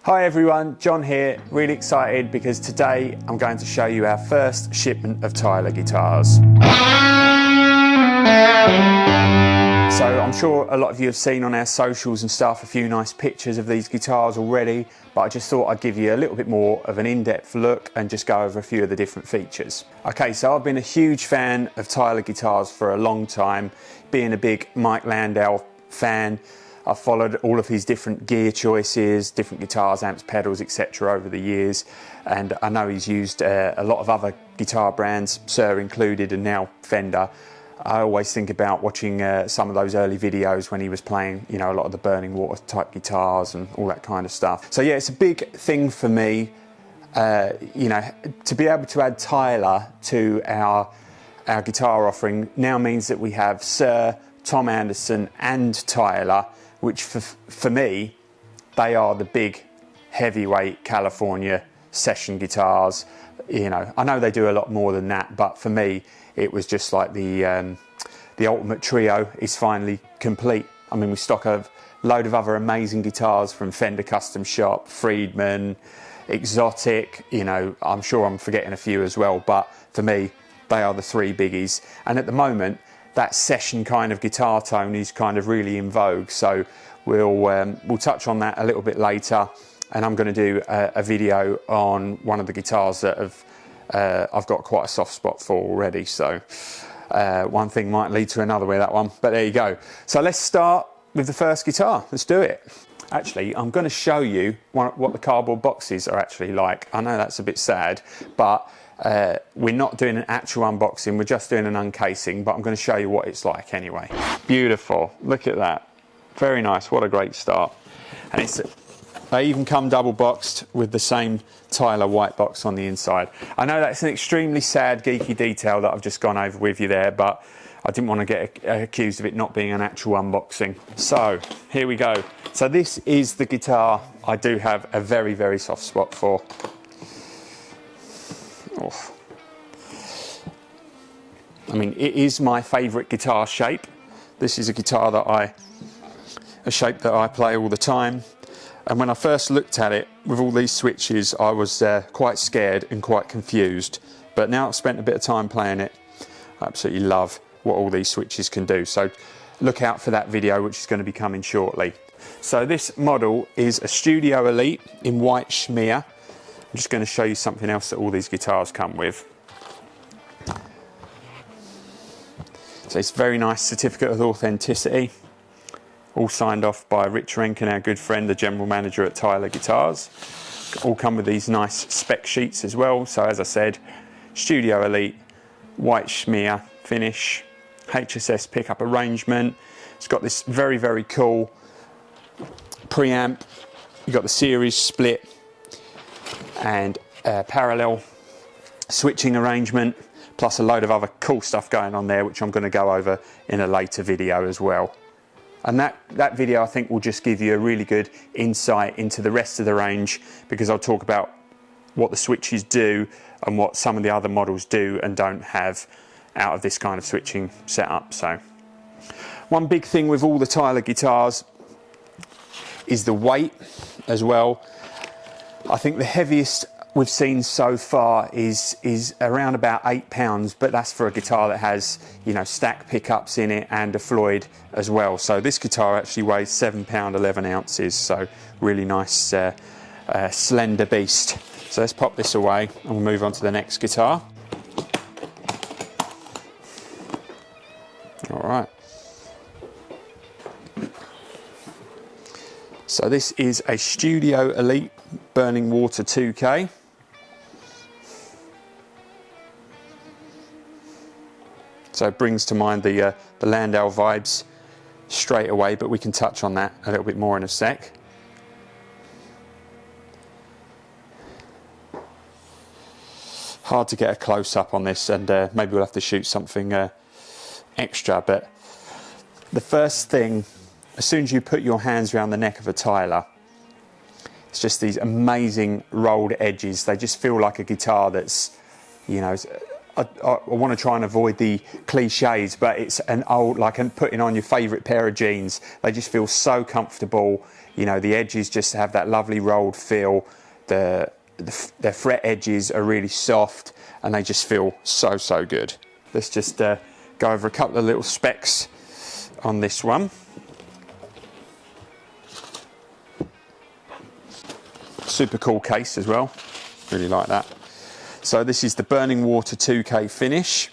Hi everyone, John here, really excited because today I'm going to show you our first shipment of Tyler guitars. So I'm sure a lot of you have seen on our socials and stuff a few nice pictures of these guitars already, but I just thought I'd give you a little bit more of an in-depth look and just go over a few of the different features. Okay, so I've been a huge fan of Tyler guitars for a long time, being a big Mike Landau fan. I've followed all of his different gear choices, different guitars, amps, pedals, etc. over the years, and I know he's used a lot of other guitar brands, Suhr included, and now Fender. I always think about watching some of those early videos when he was playing, you know, a lot of the burning water type guitars and all that kind of stuff. So yeah, it's a big thing for me, you know, to be able to add Tyler to our guitar offering now means that we have Suhr, Tom Anderson and Tyler, which for me, they are the big heavyweight California session guitars. You know, I know they do a lot more than that, but for me, it was just like the ultimate trio is finally complete. I mean, we stock a load of other amazing guitars from Fender Custom Shop, Friedman, Exotic, you know, I'm sure I'm forgetting a few as well, but for me, they are the three biggies. And at the moment, that session kind of guitar tone is kind of really in vogue, so we'll touch on that a little bit later, and I'm going to do a video on one of the guitars that I've got quite a soft spot for already, so one thing might lead to another with that one, but there you go. So let's start with the first guitar. Let's do it. Actually, I'm going to show you what the cardboard boxes are actually like. I know that's a bit sad, but we're not doing an actual unboxing, we're just doing an uncasing, but I'm going to show you what it's like anyway. Beautiful, look at that. Very nice, what a great start. And they even come double boxed with the same Tyler white box on the inside. I know that's an extremely sad, geeky detail that I've just gone over with you there, but I didn't want to get accused of it not being an actual unboxing. So, here we go. So this is the guitar I do have a very, very soft spot for. Oh. I mean, it is my favourite guitar shape. This is a guitar a shape that I play all the time. And when I first looked at it with all these switches, I was quite scared and quite confused. But now I've spent a bit of time playing it, I absolutely love what all these switches can do. So look out for that video, which is going to be coming shortly. So this model is a Studio Elite in white Shmear. I'm just going to show you something else that all these guitars come with. So it's a very nice certificate of authenticity, all signed off by Rich Rankin, our good friend, the general manager at Tyler Guitars. All come with these nice spec sheets as well. So as I said, Studio Elite, white Shmear finish, HSS pickup arrangement. It's got this very, very cool preamp. You've got the series split and parallel switching arrangement, plus a load of other cool stuff going on there, which I'm going to go over in a later video as well. And that video I think will just give you a really good insight into the rest of the range, because I'll talk about what the switches do and what some of the other models do and don't have out of this kind of switching setup. So one big thing with all the Tyler guitars is the weight as well. I think the heaviest we've seen so far is around about 8 pounds, but that's for a guitar that has, you know, stack pickups in it and a Floyd as well. So this guitar actually weighs £7 11 ounces, so really nice slender beast. So let's pop this away and we'll move on to the next guitar. All right. So this is a Studio Elite Burning Water 2K. So it brings to mind the Landau vibes straight away, but we can touch on that a little bit more in a sec. Hard to get a close-up on this, and maybe we'll have to shoot something extra, but the first thing, as soon as you put your hands around the neck of a Tyler, it's just these amazing rolled edges. They just feel like a guitar that's, you know, I want to try and avoid the cliches, but it's an old, like putting on your favourite pair of jeans. They just feel so comfortable. You know, the edges just have that lovely rolled feel. Their fret edges are really soft and they just feel so, so good. Let's just go over a couple of little specs on this one. Super cool case as well, really like that. So this is the Burning Water 2K finish.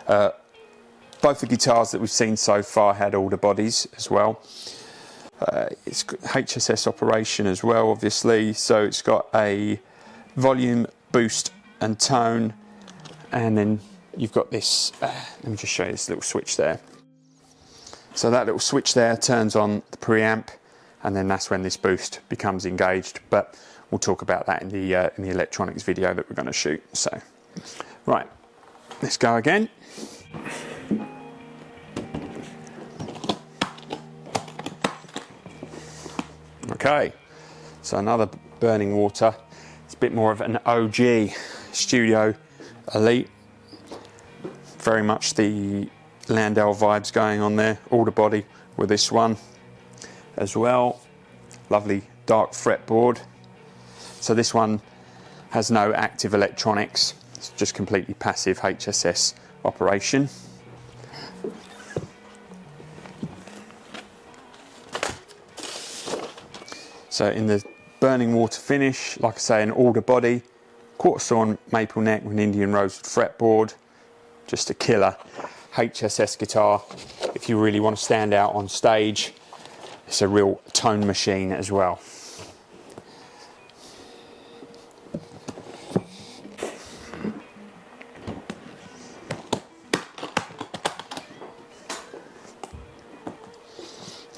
Both the guitars that we've seen so far had alder bodies as well. It's got HSS operation as well, obviously. So it's got a volume, boost and tone. And then you've got this, let me just show you this little switch there. So that little switch there turns on the preamp, and then that's when this boost becomes engaged. But we'll talk about that in the electronics video that we're going to shoot. So, right, let's go again. Okay, so another Burning Water. It's a bit more of an OG Studio Elite. Very much the Landau vibes going on there. Alder body with this one as well. Lovely dark fretboard. So this one has no active electronics. It's just completely passive HSS operation. So in the Burning Water finish, like I say, an alder body, quarter sawn maple neck with an Indian rosewood fretboard. Just a killer HSS guitar. If you really want to stand out on stage, it's a real tone machine as well.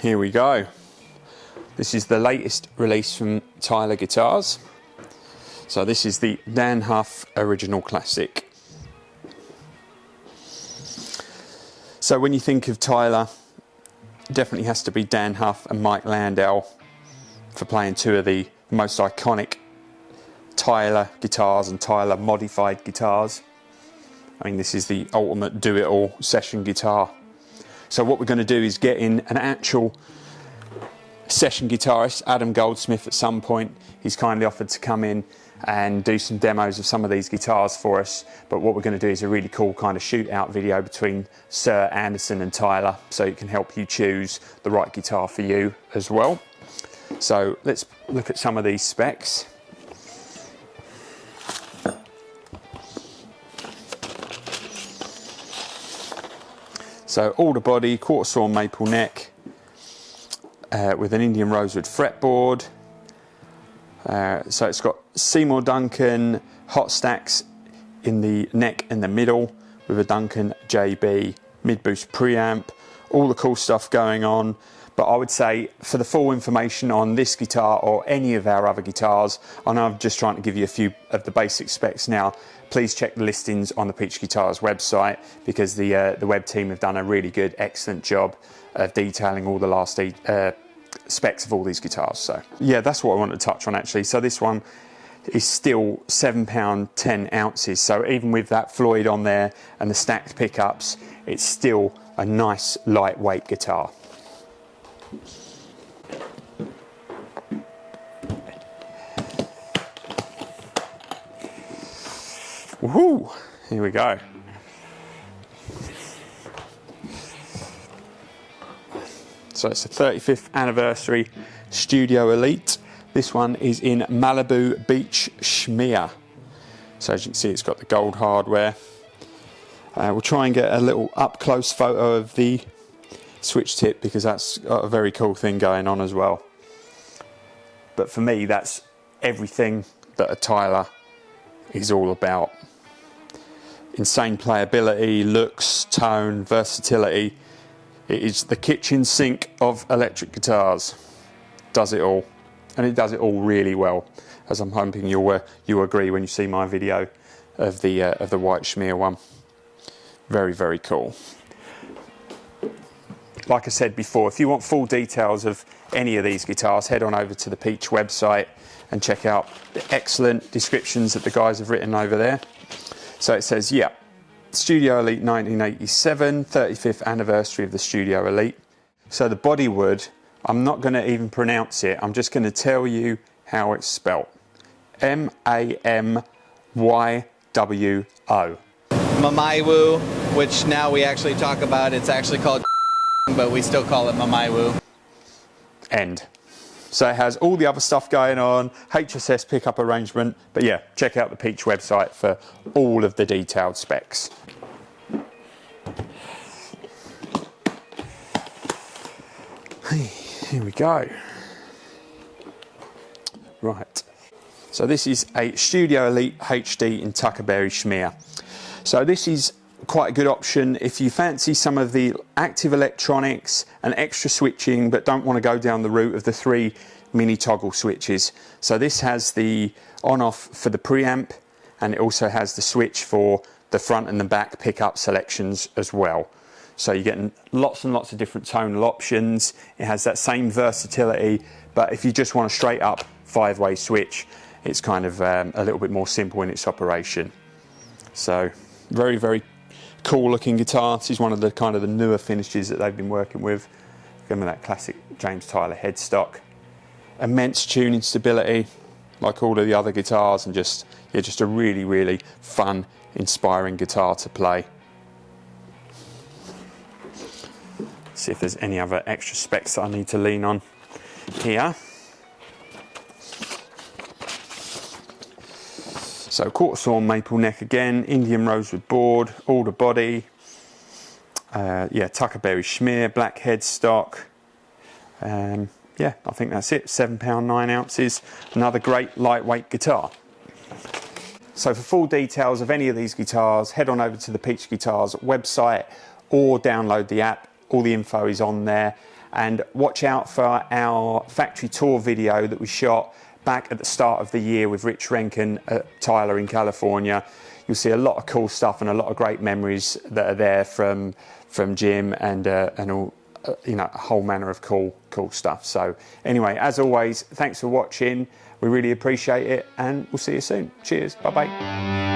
Here we go. This is the latest release from Tyler Guitars. So this is the Dan Huff Original Classic. So when you think of Tyler, it definitely has to be Dan Huff and Mike Landau for playing two of the most iconic Tyler guitars and Tyler modified guitars. I mean, this is the ultimate do-it-all session guitar. So what we're going to do is get in an actual session guitarist, Adam Goldsmith, at some point. He's kindly offered to come in and do some demos of some of these guitars for us. But what we're going to do is a really cool kind of shootout video between Sir Anderson and Tyler, so it can help you choose the right guitar for you as well. So let's look at some of these specs. So alder body, quarter sawn maple neck, with an Indian rosewood fretboard. So it's got Seymour Duncan hot stacks in the neck and the middle with a Duncan JB mid-boost preamp. All the cool stuff going on. But I would say for the full information on this guitar or any of our other guitars, I know I'm just trying to give you a few of the basic specs now. Please check the listings on the Peach Guitars website, because the web team have done a really good, excellent job of detailing all the last specs of all these guitars. So yeah, that's what I wanted to touch on actually. So this one is still £7 10 ounces. So even with that Floyd on there and the stacked pickups, it's still a nice lightweight guitar. Woohoo! Here we go. So it's the 35th anniversary Studio Elite. This one is in Malibu Beach Shmear. So as you can see, it's got the gold hardware. We'll try and get a little up-close photo of the switch tip, because that's got a very cool thing going on as well. But for me, that's everything that a Tyler is all about. Insane playability, looks, tone, versatility. It is the kitchen sink of electric guitars. Does it all, and it does it all really well, as I'm hoping you'll agree when you see my video of the white Shmear one. Very, very cool. Like I said before, if you want full details of any of these guitars, head on over to the Peach website and check out the excellent descriptions that the guys have written over there. So it says, yeah, Studio Elite 1987, 35th anniversary of the Studio Elite. So the bodywood, I'm not going to even pronounce it, I'm just going to tell you how it's spelt. M-A-M-Y-W-O. Malibu, which now we actually talk about, it's actually called but we still call it Malibu. End. So it has all the other stuff going on, HSS pickup arrangement, but yeah, check out the Peach website for all of the detailed specs. Here we go. Right. So this is a Studio Elite HD in Tuckerberry Shmear. So this is quite a good option if you fancy some of the active electronics and extra switching but don't want to go down the route of the 3 mini toggle switches. So this has the on-off for the preamp, and it also has the switch for the front and the back pickup selections as well. So you're getting lots and lots of different tonal options. It has that same versatility, but if you just want a straight up 5-way switch, it's kind of a little bit more simple in its operation. So very, very cool looking guitar. This is one of the kind of the newer finishes that they've been working with. Going with that classic James Tyler headstock. Immense tuning stability, like all of the other guitars, and just a really, really fun, inspiring guitar to play. See if there's any other extra specs that I need to lean on here. So quarter sawn maple neck again, Indian rosewood board, alder body, yeah, Tuckerberry Shmear, black headstock. Yeah, I think that's it, £7, 9 ounces. Another great lightweight guitar. So for full details of any of these guitars, head on over to the Peach Guitars website or download the app. All the info is on there. And watch out for our factory tour video that we shot back at the start of the year with Rich Renken at Tyler in California. You'll see a lot of cool stuff and a lot of great memories that are there from Jim and all, you know, a whole manner of cool stuff. So anyway, as always, thanks for watching. We really appreciate it, and we'll see you soon. Cheers. Bye bye.